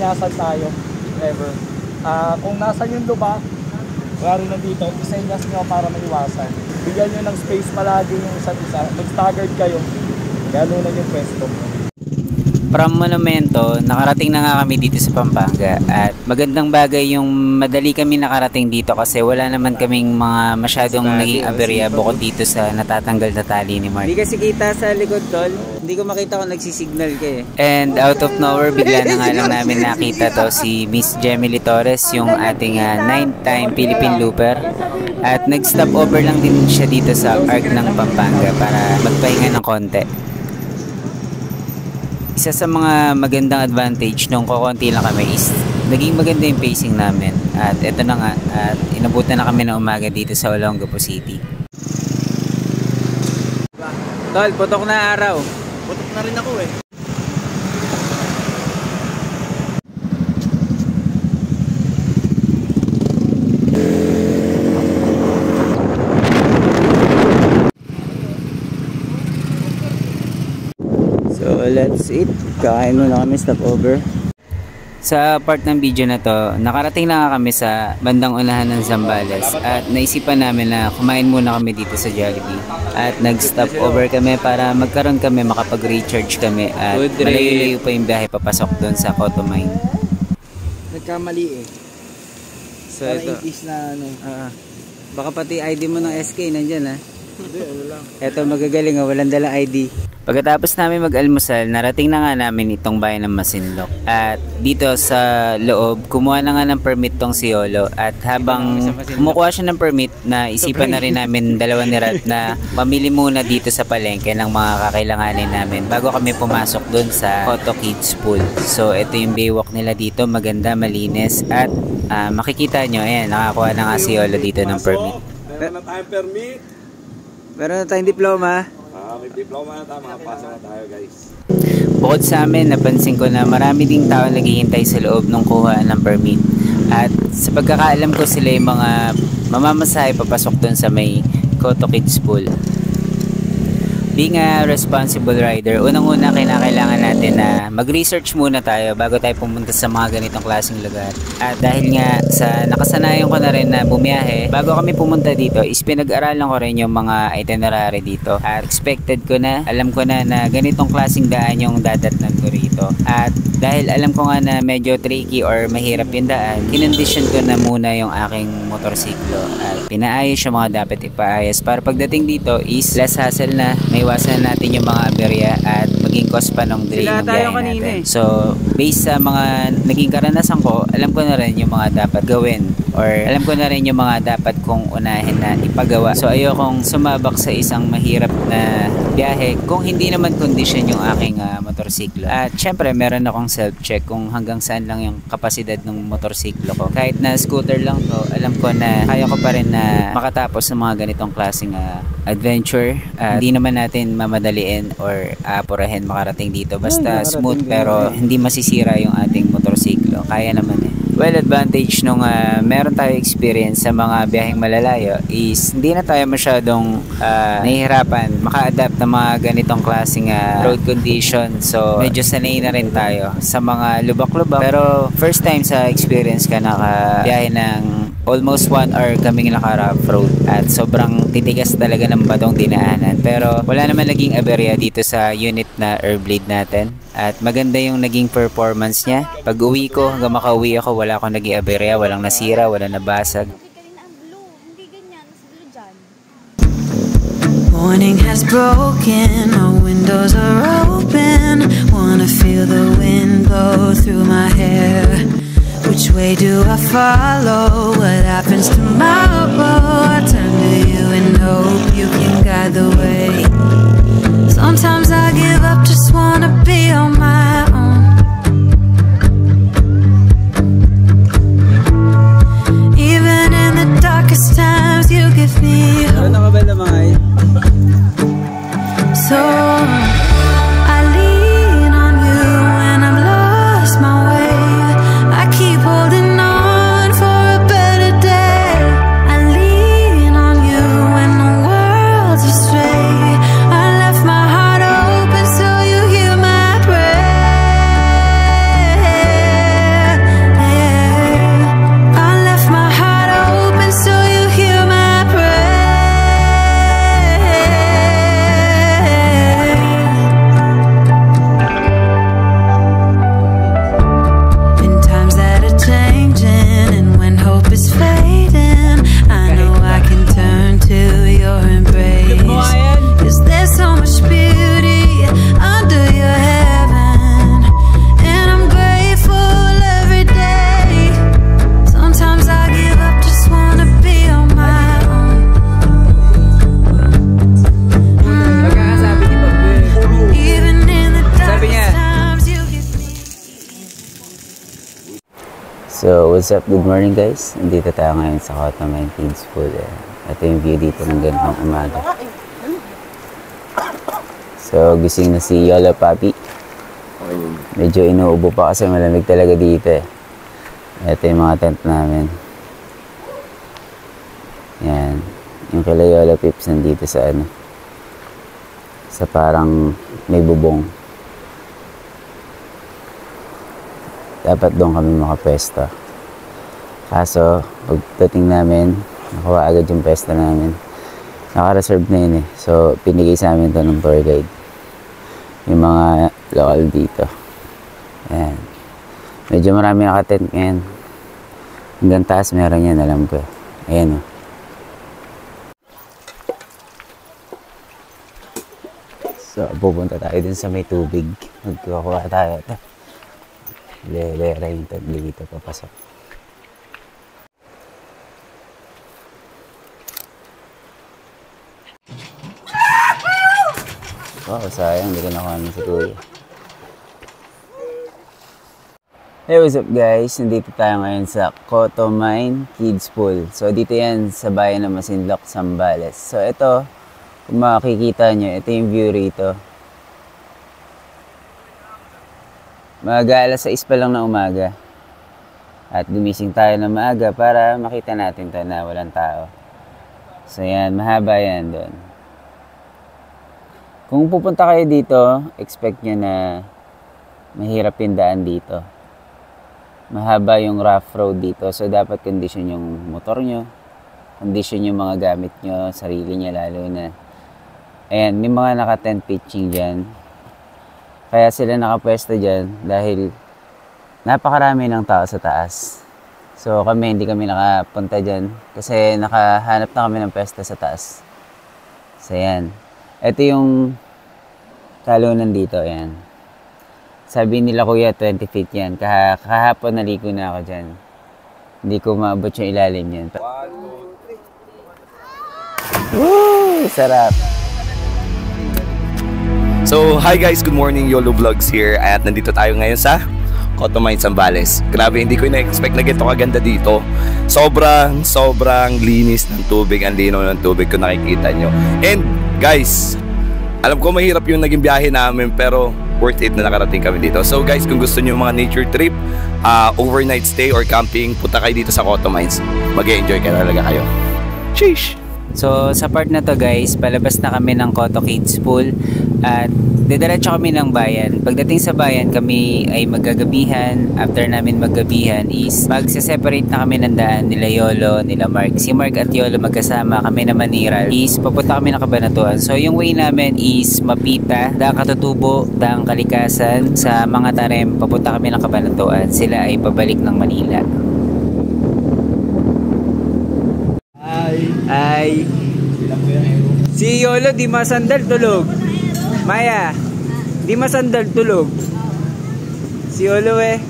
layasan tayo, if ever. Kung nasan yung lupa, wala rin nandito, isenyas nyo para maiwasan. Bigyan nyo ng space palagi yung isa't isa. Mag-staggered kayo, ganunan yung pwesto. From Monumento, nakarating na nga kami dito sa Pampanga at magandang bagay yung madali kami nakarating dito kasi wala naman kaming mga masyadong naging aberya bukod dito sa natatanggal na tali ni Mark. Hindi kasi kita sa likod, tol. Hindi ko makita kung nagsisignal ka eh. And out of nowhere, bigla na nga lang namin nakita to si Miss Jemily Torres, yung ating 9th-time Philippine Looper. At nag-stop over lang din siya dito sa ARC ng Pampanga para magpahinga ng konti. Isa sa mga magandang advantage nung kukunti lang kami is naging maganda yung pacing namin. At eto na nga, at inabutan na kami ng umaga dito sa Olongapo City. Tol, putok na araw. Putok na rin ako eh. So let's eat. Kain muna kami, stop over. Sa part ng video na to, nakarating na nga kami sa bandang unahan ng Zambales at naisipan namin na kumain muna kami dito sa Jollibee. At nag-stop over kami para magkaroon kami, makapag-recharge kami at malayo-layo pa yung biyahe papasok doon sa Coto Mine. Nagkamali eh. So para ito. 80s na ano. Baka pati ID mo ng SK nandyan ha. Hindi, ano lang. Ito magagaling ha, walang dalang ID. Pagkatapos namin mag-almusal, narating na nga namin itong bayan ng Masinloc. At dito sa loob, kumuha na nga ng permit tong si Yolo. At habang kumukuha siya ng permit, na isipan na rin namin dalawa ni Rat na mamili muna dito sa palengke ng mga kakailanganin namin bago kami pumasok dun sa Coto Kids Pool. So ito yung baywalk nila dito, maganda, malinis. At makikita nyo, ayan, nakakuha na nga si Yolo dito ng permit. Meron na tayong permit. Meron na tayong diploma. May diploma na tayo, makapasok na tayo guys. Bukod sa amin, napansin ko na marami ding tao naghihintay sa loob ng kuhaan ng permit. At sa pagkakaalam ko, sila yung mga mamamasahe papasok dun sa may Coto Kids Pool. Being a responsible rider, unang-una kailangan natin na mag-research muna tayo bago tayo pumunta sa mga ganitong klaseng lugar. At dahil nga sa nakasanayan ko na rin na bumiyahe, bago kami pumunta dito is pinag-aralan ko rin yung mga itinerary dito. At expected ko na, alam ko na ganitong klaseng daan yung dadatnan ko rito. At dahil alam ko nga na medyo tricky or mahirap yung daan, kinondisyon ko na muna yung aking motorsiklo. At pinaayos yung mga dapat ipaayos para pagdating dito is less hassle na, may iwasan natin yung mga aberya at maging cost pa ng delay ng biyahe natin. So, based sa mga naging karanasan ko, alam ko na rin yung mga dapat gawin or alam ko na rin yung mga dapat kong unahin na ipagawa. So, ayokong sumabak sa isang mahirap na biyahe kung hindi naman condition yung aking motorsiklo. At syempre, meron akong self-check kung hanggang saan lang yung kapasidad ng motorsiklo ko. Kahit na scooter lang to, alam ko na kaya ko pa rin na makatapos ng mga ganitong klaseng adventure. Hindi naman natin mamadaliin or apurahin makarating dito. Basta smooth pero hindi masisira yung ating motorsiklo. Kaya naman eh. Well, advantage nung meron tayo experience sa mga biyaheng malalayo is hindi na tayo masyadong nahihirapan maka-adapt ng mga ganitong klaseng road condition. So, medyo sanay na rin tayo sa mga lubak-lubak. Pero first time sa experience ka nakabiyahe ng almost 1 hour kaming naka-rough road at sobrang titigas talaga ng batong dinaanan. Pero wala naman naging aberya dito sa unit na Airblade natin. At maganda yung naging performance niya. Pag uwi ko, hanggang makauwi ako, wala akong naging aberya, walang nasira, walang nabasag. Morning has broken, our windows are open. Wanna feel the wind blow through my hair. Which way do I follow? What happens tomorrow? I turn to you and hope you can guide the way. Sometimes I give up, just wanna be on my own. Even in the darkest times, you give me hope. So I lean on you when I've lost my way. I keep holding on for a better day. I lean on you when the world's astray. I left my heart open so you hear my prayer. So, what's up? Good morning guys. Nandito tayo ngayon sa Cotamine Kids Pool. Ito yung view dito ng ganitong umaga. So, gising na si Yola Papi. Medyo inuubo pa kasi malamig talaga dito eh. Ito yung mga tent namin. Yan. Yung kila Yola Pips nandito sa ano. Sa parang may bubong. Dapat doon kami makapwesto. Kaso, pagdating namin, nakuha agad yung pwesto namin. Naka-reserve na yun eh. So, pinigay sa amin ito ng tour guide. Yung mga local dito. Ayan. Medyo marami naka-tent ngayon. Hanggang taas meron yan, alam ko. Ayan o. So, pupunta tayo dun sa may tubig. Magkukuha tayo ito. Lera yung tagli dito papasok. Oh, sayang. Hindi ko nakuha si Kuya. Hey, what's up guys? Nandito tayo ngayon sa Cotamine Kids Pool. So, dito yan sa bayan ng Masinloc, Zambales. So, ito, kung makikita nyo, ito yung view rito. Mag-aalas 6 pa lang na umaga. At gumising tayo na maaga para makita natin to na walang tao. So yan, mahaba yan doon. Kung pupunta kayo dito, expect nyo na mahirap yung daan dito. Mahaba yung rough road dito. So dapat condition yung motor nyo. Condition yung mga gamit nyo, sarili nyo lalo na. Ayan, may mga naka-tent pitching dyan. Kaya sila nakapwesto dyan dahil napakarami ng tao sa taas. So kami, hindi kami nakapunta dyan kasi nakahanap na kami ng pwesto sa taas. So yan. Ito yung talunan dito. Yan. Sabi nila kuya 20 feet yan. Kahapon naligo na ako dyan. Hindi ko maabot yung ilalim yan. 1, 2, 3. Woo! Sarap! So, hi guys, good morning, YOLO Vlogs here. At nandito tayo ngayon sa Cotamine, Zambales. Grabe, hindi ko na-expect na ganito kaganda dito. Sobrang linis ng tubig, ang linaw ng tubig kung nakikita nyo. And guys, alam ko mahirap yung naging biyahe namin pero worth it na nakarating kami dito. So guys, kung gusto nyo yung mga nature trip, overnight stay or camping, punta kayo dito sa Cotamines. Mag-e-enjoy kayo talaga kayo. Sheesh! So sa part na to guys, palabas na kami ng Coto Kids Pool at didiretso kami ng bayan. Pagdating sa bayan, kami ay maggagabihan. After namin maggabihan is magse-separate na kami ng daan nila Yolo, nila Mark. Si Mark at Yolo magkasama, kami naman ni Ral is papunta kami ng Cabanatuan. So yung way namin is Mapita, Daang Katutubo, Daang Kalikasan, sa mga Tarem, papunta kami ng Cabanatuan. Sila ay pabalik ng Manila. Ay, si Yolo di masandal tulog. Maya, di masandal tulog. Si Yolo eh.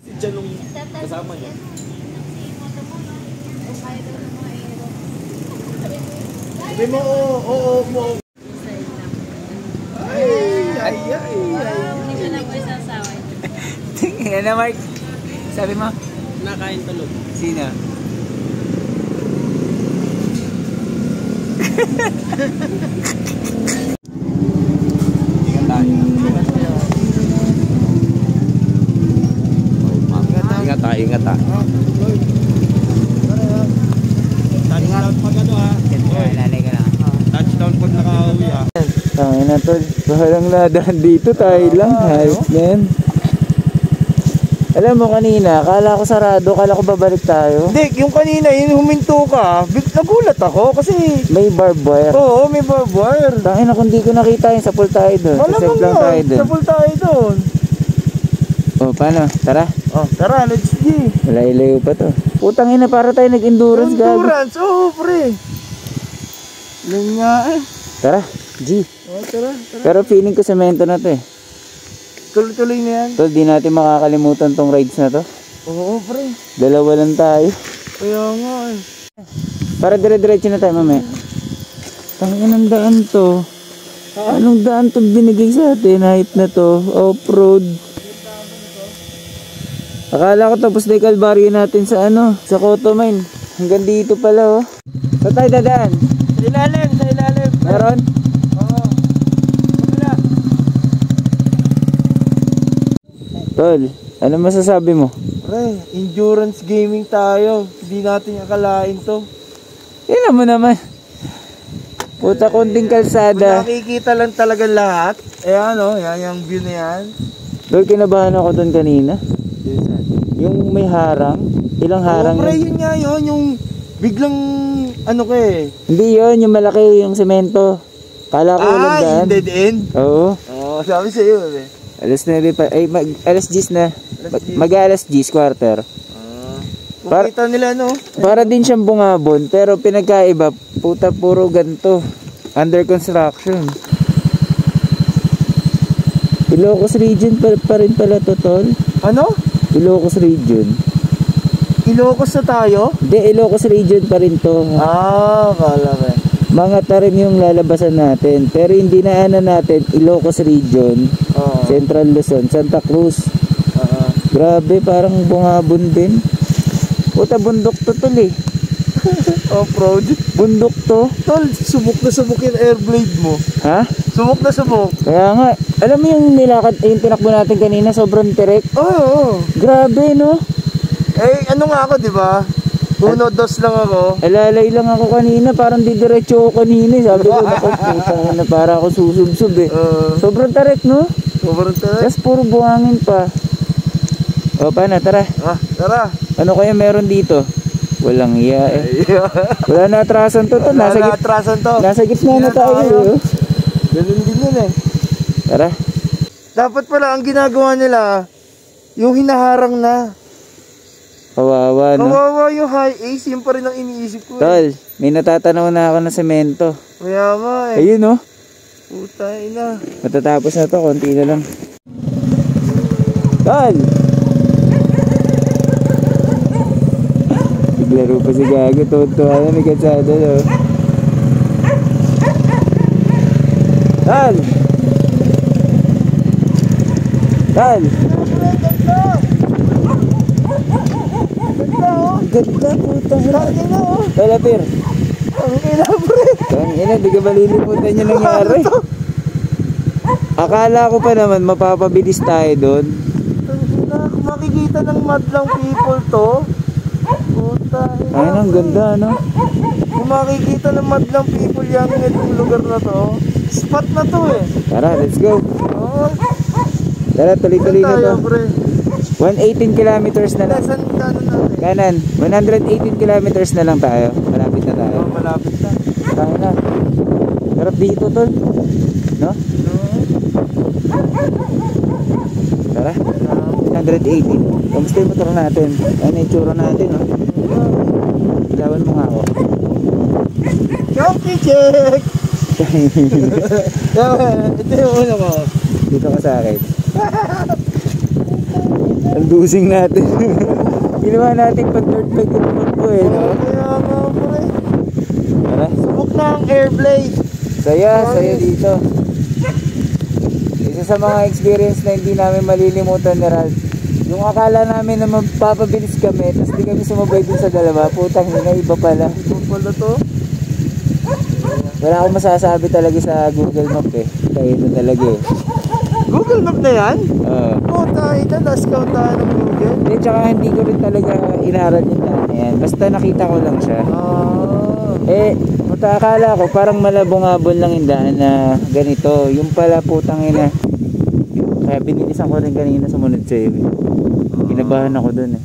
Si Janong kasama niya. Sabi mo, oo. Ay. Hindi ka na po isasaway. Tingnan na Mark. Sabi mo? Nakain tulog. Sino? Ingat ha. Touchdown pag ano ha. Lalay ka lang. Touchdown pag nakauwi ha. Tangin na tol. Walang nadaan dito. Tayo lang. Hayop na yan. Alam mo kanina, kala ko sarado, kala ko babalik tayo. Hindi, yung kanina, yun huminto ka. Nagulat ako kasi... May barbed wire. Oo, may barbed wire. Tangin na kung di ko nakita yung sa pool tayo doon. Malamang yun, sa pool tayo doon. O, paano? Tara. Oh, tara, let's go. Malayo-layo pa to. Putang ina, para tayo nag-endurance gago. Endurance, oo pre. Yan nga eh. Tara, G. Oh, tara. Pero feeling ko semento na to eh. Tuloy-tuloy na yan. Tol, di natin makakalimutan tong rides na to. Oo pre. Dalawa lang tayo. Kaya nga eh. Para dire-diretso na tayo mamaya. Tangin ng daan to. Anong daan to binigay sa atin? Height na to. Off-road. Akala ko tapos na yung kalbaryo natin sa sa Coto Mine. Hanggang dito pala, oh. Saan tayo dadaan? Sa ilalim, sa ilalim. Meron? Oo. Wala. Tol, ano masasabi mo? Pre, endurance gaming tayo. Hindi natin akalain to. Tingnan mo naman. Puta, konting kalsada. Nakikita lang talaga lahat. Ayan o, yan yung view na yan. Tol, kinabahan ako doon kanina. Yung may harang. Ilang harang Pre, yun? yun nga yun. Yung biglang ano ka eh. Hindi yun, yung malaki, yung semento. Kala ko walang daan. Yung dead end? Oo. Oo, sabi sa'yo eh. Alas 9 pa. Ay, alas 10 na. Mag-alas 10, quarter. Makita nila no? Para din siyang bungabon, pero pinagkaiba, puta puro ganto. Under construction. Ilocos region pa rin pala to, tol. Ano? Ilocos region. Ilocos na tayo? Hindi, Ilocos region pa rin to. Kala ko eh. Mga tarim yung lalabasan natin, pero hindi na natin Ilocos region, Central Luzon, Santa Cruz. Grabe, parang bungabon din. Puta, bundok to, tol eh. Off-road. Bundok to. Tol, subok na subok yung airblade mo. Ha? Subok na subok. Kaya nga, alam mo yung nilakad, yung tinakbo natin kanina, sobrang tirek. Oo. Grabe, no? Eh, ano nga ako, di ba? Uno, dos lang ako. Alalay lang ako kanina, parang didiretso ako kanina. Sabi ko, naku, putang na para ako susubsub eh. Sobrang tarik, no? Sobrang tarik. Tapos puro buhangin pa. O, paano? Tara. Tara. Ano kaya meron dito? Walang iya eh. Wala na atrasan to. Wala na atrasan to. Nasa gitna na tayo. Ganun din yun eh. Tara. Dapat pala ang ginagawa nila, yung hinaharang na. Kawawa, no? Kawawa yung high ace, yun pa rin ang iniisip ko. Tol, may natatanaw na ako ng semento. Kaya nga eh. Ayun, no? Puta ina. Matatapos na to, konti na lang. Tol! Naglaro pa si Gago, tuwa na may katsada, no? Tol! Tol! Ganda, putang ina. Tol, apir. Ang ina, pre. Ang ina, di ka malilimutan yung nangyari. Akala ko pa naman mapapabilis tayo doon. Kung makikita ng madlang people to, puta ina. Ayun, ang ganda, no? Kung makikita ng madlang people yung itong lugar na to, spot na to eh. Tara, let's go. Oo. Tara, tuloy-tuloy na to. Tayo, pre. 118 kilometers na lang. Saan kanan natin? Kanan, 118 kilometers na lang tayo. Malapit na tayo. Malapit na. Tayo na. Sarap dito, tol. No? Tara. 118. Kamusta yung motor natin? Ano yung tsura natin, no? Ilawan mo nga ako. Chunky check! Ito yung una ko. Dito ka sa akin. Ang dusing natin. Ginawa natin pag third bike ko naman po eh, no? Kaya nga po eh. Tara. Subok na ang airblade. Saya dito. Isa sa mga experience na hindi namin malilimutan ni Ralph. Yung akala namin na magpapabilis kami, tapos di kami sumabay dun sa dalawa. Putang ina, iba pala. Iba pala to. Wala akong masasabi talaga sa Google Map eh. Kaya ito talaga eh. Google Map na yan? Oo. Puta ina, na-scout tayo ng Google. Hindi, tsaka hindi ko rin talaga inaral yung daan na yan. Basta nakita ko lang siya. Eh, akala ko parang malabong-abon lang yung daan na ganito. Yung pala putang ina. Kaya binilisan ko rin kanina sumunod sa'yo. Kinabahan ako dun eh.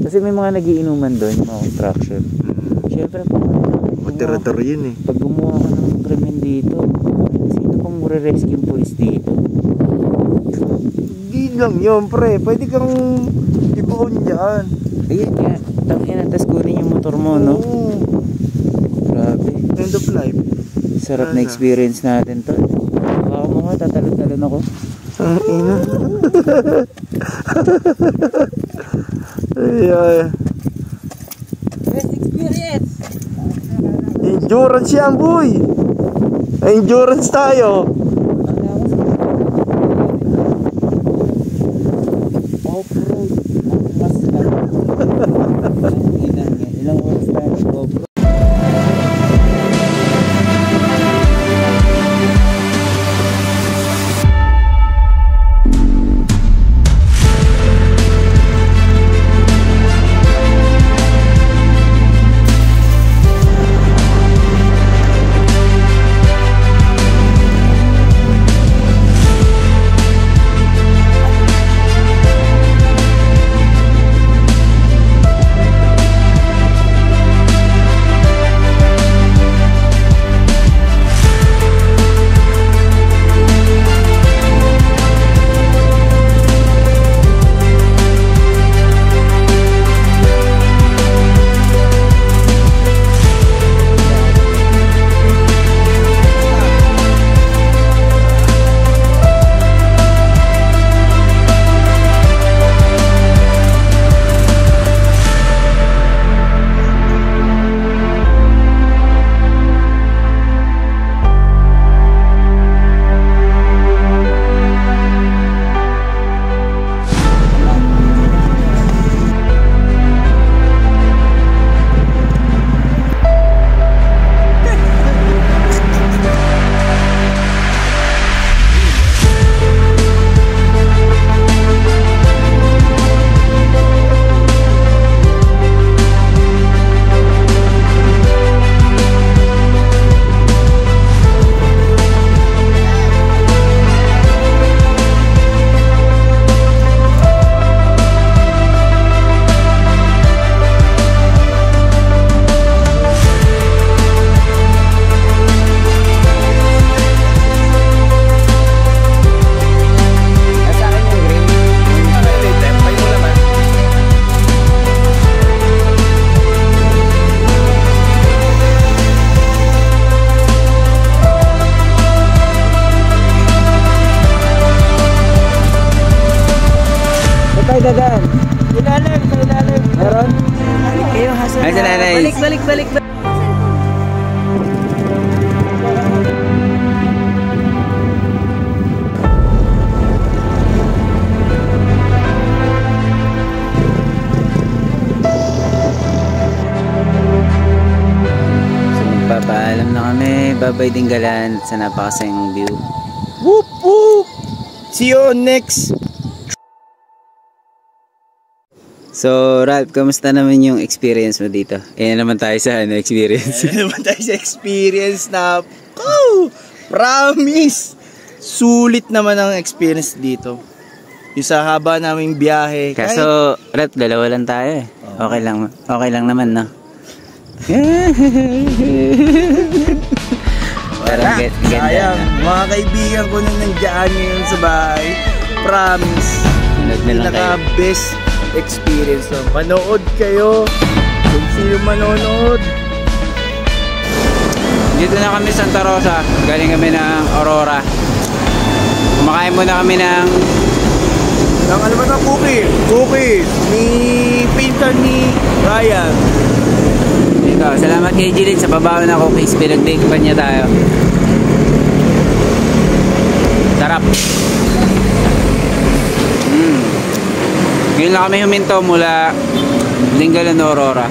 Kasi may mga nagiinuman dun, yung mga construction. Siyempre Moderador yun eh. pag gumawa ka ng krimen dito, sino pang re-rescue yung police dito? Hindi lang yun pre. Pwede kang ibuon dyan. Ayun nga, tangina, tas kunin yung motor mo, no? Oo. Grabe. End of life. Sarap na experience natin to. Baka mo nga, tatalon-talon ako. Ang ina. Ay. Best experience! Endurance yan boy. Endurance tayo. Off-road. Mas Saan? Ilalim, sa ilalim. Meron? Ay, sa nanay. Balik. So, magpapaalam na kami. Babay Dinggalan sa napakasayang view. Whoop whoop! See you next. So, Ralph, kamusta naman yung experience mo dito? Ayan naman tayo sa experience. Naman tayo sa experience na promise sulit naman ang experience dito. Yung sa haba naming biyahe. Kaso, Ralph, dalawa lang tayo eh. Okay lang naman, no? Parang ganda. Sayang, mga kaibigan ko na nandiyan ngayon sa bahay. Promise, Sunod na lang kayo. pinaka-best experience lang. Manood kayo. Kung sino manonood. Dito na kami Santa Rosa. Galing kami ng Aurora. Kumakain muna kami ng Ang ano ba na cookie ni pinsan ni Ryan. dito. Salamat kay Jilid sa pabaw na cookies. Pinag-bake pa niya tayo. Sarap. Ngayon lang kami huminto mula Dinggalan, Aurora.